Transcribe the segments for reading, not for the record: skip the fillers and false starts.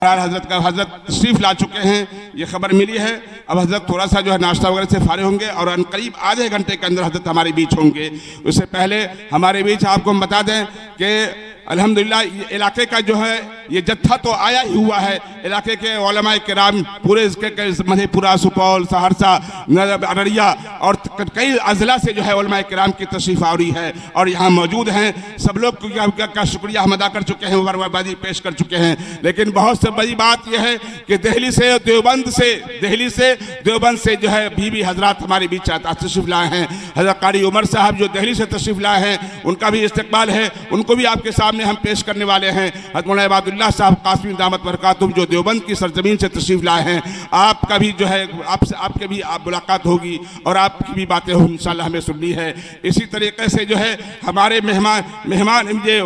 हजरत का हजरत तशरीफ ला चुके हैं, ये खबर मिली है। अब हजरत थोड़ा सा जो है नाश्ता वगैरह से फारिग होंगे और करीब आधे घंटे के अंदर हजरत हमारे बीच होंगे। उससे पहले हमारे बीच आपको हम बता दें कि अल्हम्दुलिल्लाह इलाके का जो है ये जत्था तो आया ही हुआ है। इलाके के उलमाए किराम पूरे मधेपुरा, सुपौल, सहरसा, अररिया और कई अजला से जो है उलमाए किराम की तशरीफ आवरी है और यहाँ मौजूद हैं। सब लोग का शुक्रिया हम अदा कर चुके हैं, मुबारकबादी पेश कर चुके हैं। लेकिन बहुत से बड़ी बात यह है कि दिल्ली से देवबंद से जो है बीबी हजरात हमारे बीच तशरीफ लाए हैं। हजरत कारी उमर साहब जो दिल्ली से तशरीफ लाए हैं, उनका भी इस्तकबाल है, उनको भी आपके सामने हम पेश करने वाले हैं। हज़रत मौलाना इबादुल्लाह साहब कासिमी दामत बरकातुहू जो देवबंद की सरजमीन से तशरीफ लाए हैं, आपका भी जो है आपके भी आप मुलाकात होगी और आपकी भी बातें हो इंशाअल्लाह हमें सुननी है। इसी तरीके से जो है हमारे मेहमान ये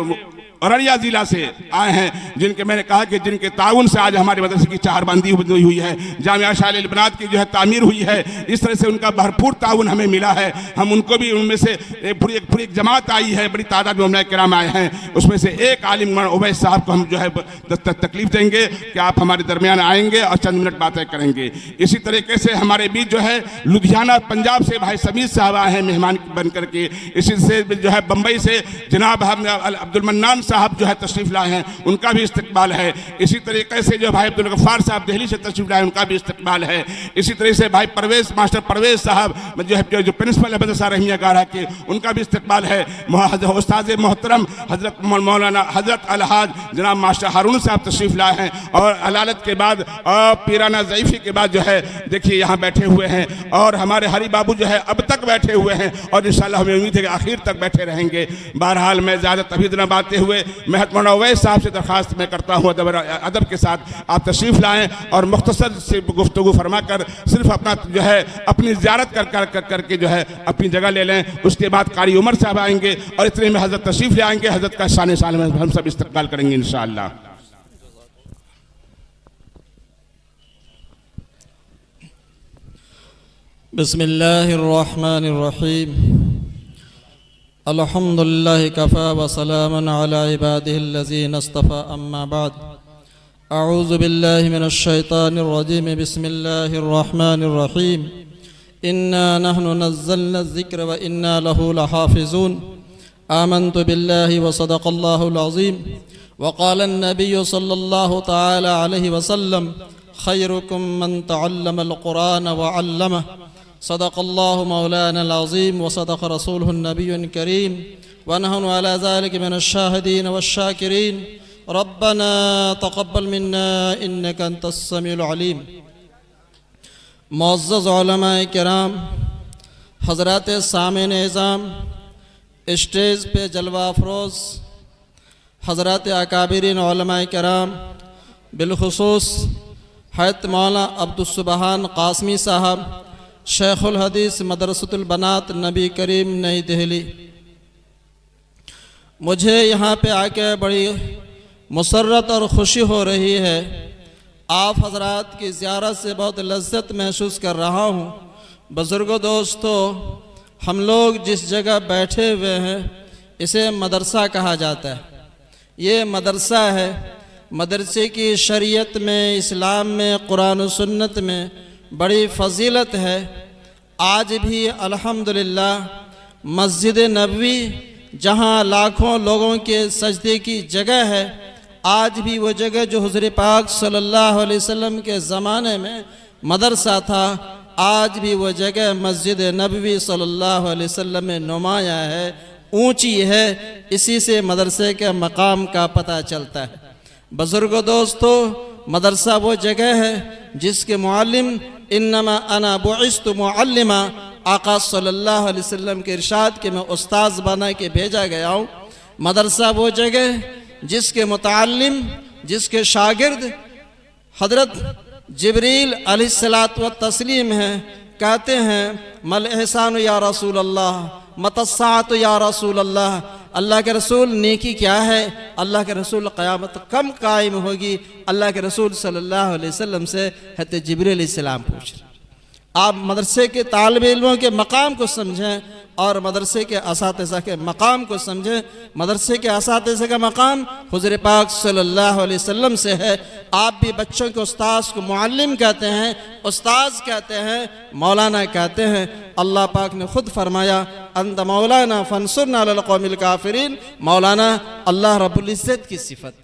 अररिया ज़िला से आए हैं, जिनके मैंने कहा कि जिनके ताउन से आज हमारे मदरसे की चारबंदी हुई है, जामिया शालिल बनात की जो है तामीर हुई है। इस तरह से उनका भरपूर ताउन हमें मिला है। हम उनको भी उनमें से पूरी एक जमात आई है, बड़ी तादाद में उलमाए किराम आए हैं। उसमें से एक आलिम उवैस साहब को हम जो है तकलीफ देंगे कि आप हमारे दरमियान आएंगे और चंद मिनट बातें करेंगे। इसी तरीके से हमारे बीच जो है लुधियाना पंजाब से भाई समीर साहब आए हैं मेहमान बन करके। इसी से जो है बम्बई से जनाब अब्दुल मन्नान साहब जो है तशरीफ लाए हैं, उनका भी इस्तकबाल है। इसी तरीके से जो भाई अब्दुल गफ्फार साहब दिल्ली से तशरीफ लाए, उनका भी इस्तकबाल है। इसी तरह से भाई मास्टर परवेज साहब जो है जो प्रिंसिपल है मदरसा रहीमिया गारा के, उनका भी इस्तकबाल है। उस्ताद मोहतरम हजरत मौलाना हजरत अलहाज जनाब मास्टर हारून साहब तशरीफ लाए हैं और अलालत के बाद और पीराना ज़ईफ़ी के बाद जो है देखिए यहाँ बैठे हुए हैं और हमारे हरी बाबू जो है अब तक बैठे हुए हैं और इंशाअल्लाह हमें उम्मीद है कि आखिर तक बैठे रहेंगे। बहरहाल मैं ज़्यादा तभी न बातें हुए मैं मौलाना उवैस साहब से दरख्वास्त मैं करता हूँ अदब के साथ आप तशरीफ़ लाएँ और मुख्तसर से गुफ्तगू फरमा कर सिर्फ अपना जो है अपनी ज़ियारत करके जो है अपनी जगह ले लें। उसके बाद कारी उमर साहब आएंगे और इतने में हज़रत तशरीफ़ ले आएंगे। हज़रत का शान साल में हम सब इस्तक़बाल करेंगे इंशाअल्लाह। बिस्मिल्लाहिर्रहमानिर्रहीम अल्हम्दुलिल्लाहि कफ़ा व सलामुन अला इबादिहिल्लज़ीना इस्तफ़ा अम्मा बाद अऊज़ु बिल्लाहि मिनश शैतानिर रजीम बिस्मिल्लाहिर्रहमानिर्रहीम इन्ना नहनु नज़्ज़लना ज़िक्र व इन्ना लहु लहाफ़िज़ून आमन्तु बिल्लाहि व सदक़ल्लाहुल अज़ीम व क़ाला अन्नबिय्यु सल्लल्लाहु तआला अलैहि वसल्लम खैरुकुम मन तअल्लमल क़ुरान व अल्लमह सदक़ल्लाहु मौलानल अज़ीम व सदक़ रसूलुहुन नबियुल करीम व नहनु अला ज़ालिका मिनश शाहिदीन वश्शाकिरीन रब्बना तक़ब्बल मिन्ना इन्नका अंतस समीउल अलीम। मुअज़्ज़ज़ उलमाए किराम, हज़रात सामिन एज़ाम, स्टेज पे जलवा अफरोज़ हज़रात अकाबिरीन उलमाए किराम, बिलखुसूस हज़रत मौलाना अब्दुस्सुबहान कासमी साहब शेखुल हदीस मदरसतुल बनात नबी करीम नई दिल्ली, मुझे यहाँ पे आके बड़ी मुसर्रत और ख़ुशी हो रही है। आप हज़रात की ज़ियारत से बहुत लज्जत महसूस कर रहा हूँ। बुज़ुर्गों, दोस्तों, हम लोग जिस जगह बैठे हुए हैं इसे मदरसा कहा जाता है। ये मदरसा है। मदरसे की शरीयत में, इस्लाम में, कुरान और सुन्नत में बड़ी फ़जीलत है। आज भी अल्हम्दुलिल्लाह मस्जिद नबवी जहाँ लाखों लोगों के सजदे की जगह है, आज भी वो जगह जो हुज़ूर पाक सल्लल्लाहु अलैहि वसल्लम के ज़माने में मदरसा था, आज भी वो जगह मस्जिद नबवी सल्लल्लाहु अलैहि वसल्लम में नुमाया है, ऊंची है। इसी से मदरसे के मकाम का पता चलता है। बुज़ुर्गों, दोस्तों, मदरसा वो जगह है जिसके मुअल्लिम इन्नमा अना बुइस्तु मुअल्लिमा, आका सल्लल्लाहु अलैहि वसल्लम के इरशाद के मैं उस्ताद बना के भेजा गया हूँ। मदरसा वो जगह जिसके मुतअल्लिम, जिसके शागिर्द हज़रत जिब्रील अलैहिस्सलातु व तस्लीम हैं। कहते हैं मल एहसान या रसूल अल्लाह, मतस्साअत या रसूल अल्लाह, अल्लाह के रसूल नेकी क्या है? अल्लाह के रसूल क़यामत कम कायम होगी? अल्लाह के रसूल सल्लल्लाहु अलैहि वसल्लम से हज़रत जिब्रील अलैहिस्सलाम पूछ रहे। आप मदरसे के तालिब इल्मों के मकाम को समझें। और मदरसे के असातिज़ा के मकाम को समझें। मदरसे के असातिज़ा का मकाम हुज़ूर पाक सल्लल्लाहु अलैहि वसल्लम से है। आप भी बच्चों के उस्ताद को मुअल्लिम कहते हैं, उस्ताद कहते हैं, मौलाना कहते हैं। अल्लाह पाक ने खुद फरमाया अंत मौलाना फंसुरना अलल कौमिल काफिरीन। मौलाना अल्लाह रब्बुल इज़्ज़त की सिफत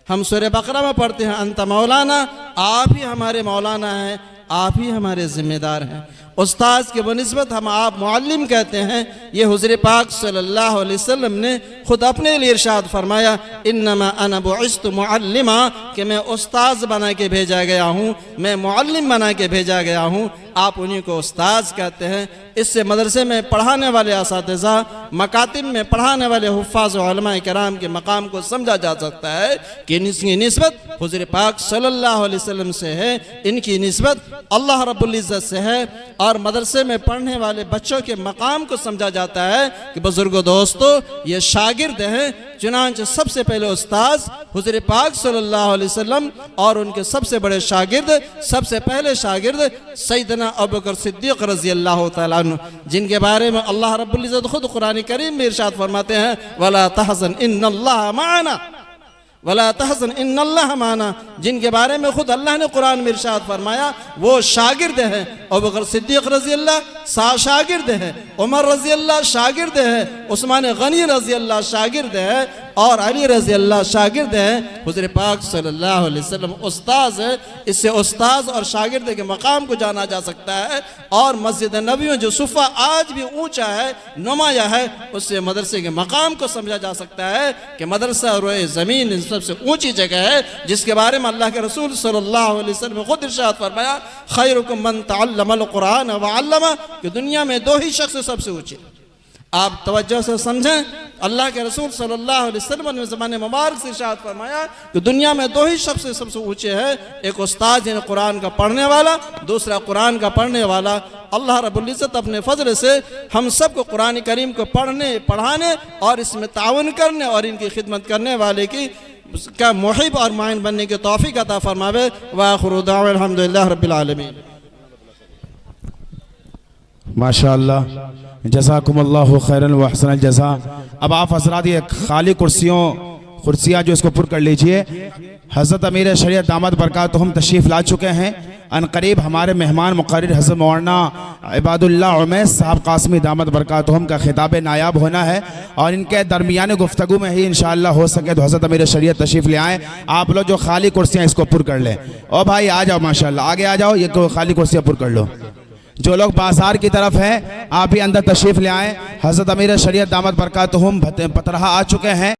हम सूरह बकरा में पढ़ते हैं, अंत मौलाना, आप ही हमारे मौलाना हैं, आप ही हमारे ज़िम्मेदार हैं। उस्ताद के बनिस्बत हम आप मुअल्लिम कहते हैं। ये हुज़ूर पाक सल्लल्लाहु अलैहि वसल्लम ने खुद अपने लिए इरशाद फरमाया इन्नमा अना बुइस्तु मुअल्लिमा, कि मैं उस्ताद बना के भेजा गया हूँ, मैं मुअल्लिम बना के भेजा गया हूँ। आप उन्हीं को उस्ताद कहते हैं। इससे मदरसे में पढ़ाने वाले असातिज़ा, मकातिब में पढ़ाने वाले हुफ़्फ़ाज़ व उलमाए किराम के मकाम को समझा जा सकता है कि इनकी निस्बत हुज़ूर पाक सल्लल्लाहु अलैहि वसल्लम से है, इनकी निस्बत अल्लाह रब्बुल इज़्ज़त से है। और मदरसे में पढ़ने वाले बच्चों के मकाम को समझा जाता है कि बुजुर्गों दोस्तों ये शागिर्द हैं। चुनांचे सबसे पहले उस्ताद हुज़ूर पाक सल्लल्लाहु अलैहि वसल्लम और उनके सबसे बड़े शागिर्द, सबसे पहले शागिर्द सैयदना अबू बकर सिद्दीक़ रज़ी अल्लाह तआला अन्हु, जिनके बारे में अल्लाह रब्बुल इज़्ज़त खुद कुरान करीम में इरशाद फरमाते हैं वला तहज़न इन्नल्लाह माना, वला तहज़न इन्नल्लाह माना, जिनके बारे में खुद अल्लाह ने कुरान में इरशाद फरमाया वो शागिर्द हैं। अबू बकर सिद्दीक़ रज़ी अल्लाह शागिर्द है, उमर रज़ी अल्लाह शागिर्द है, उस्मान गनी रज़ी अल्लाह शागिर्द है और अली रज़ी अल्लाह शागिर्द है। हुज़ूर पाक सल्लल्लाहु अलैहि वसल्लम उस्ताद है। इससे उस्ताद और शागिर्द के मकाम को जाना जा सकता है। और मस्जिद नबी में जो सुफ़ा आज भी ऊंचा है, नुमाया है, उससे मदरसे के मकाम को समझा जा सकता है कि मदरसा रोए ज़मीन सबसे ऊंची जगह है, जिसके बारे में अल्लाह के रसूल सल्लल्लाहु अलैहि वसल्लम ने खुद इरशाद फरमाया खैरुकुम मन तअल्लमल कुरान व अल्लमा, कि दुनिया में दो ही शख्स सबसे ऊंचे। आप तवज्जो से समझें, अल्लाह के रसूल सल्लल्लाहु अलैहि वसल्लम ने ज़माने मुबारक से इरशाद फरमाया कि दुनिया में दो ही शख्स सबसे ऊंचे हैं, एक उस्ताद यानी कुरान का पढ़ने वाला, दूसरा कुरान का पढ़ने वाला। अल्लाह रब्बुल इज़्ज़त अपने फजल से हम सबको कुरान करीम को पढ़ने, पढ़ाने और इसमें ताउन करने और इनकी खिदमत करने वाले की का मुहिब और माइन बनने की तौफीक अता फरमावे। व आखिरु दाअवाना अल्हम्दुलिल्लाहि रब्बिल आलमीन। माशाअल्लाह, जज़ाकुमुल्लाहु खैरन व अहसनल जज़ा। अब आप हज़रात ये खाली कुर्सियाँ जो इसको पुर कर लीजिए। हज़रत अमीर शरीयत दामद बरकातुहुम तशरीफ़ ला चुके हैं। अनकरीब हमारे मेहमान मुक़र्रिर हज़रत मौलाना इबादुल्लाह उमैस साहब कासमी दामद बरकातुहुम का खिताब नायाब होना है और इनके दरमियान गुफ्तगू में ही इंशाअल्लाह हो सके तो हज़रत अमीर शरीयत तशरीफ़ ले आएँ। आप लोग जो खाली कुर्सियाँ इसको पुर कर लें। और भाई आ जाओ, माशाअल्लाह आगे आ जाओ, ये खाली कुर्सियाँ पुर कर लो। जो लोग बाजार की तरफ हैं आप भी अंदर तशरीफ़ ले आएँ। हज़रत अमीर शरीयत दामद बरकातुहुम पतरहा आ चुके हैं।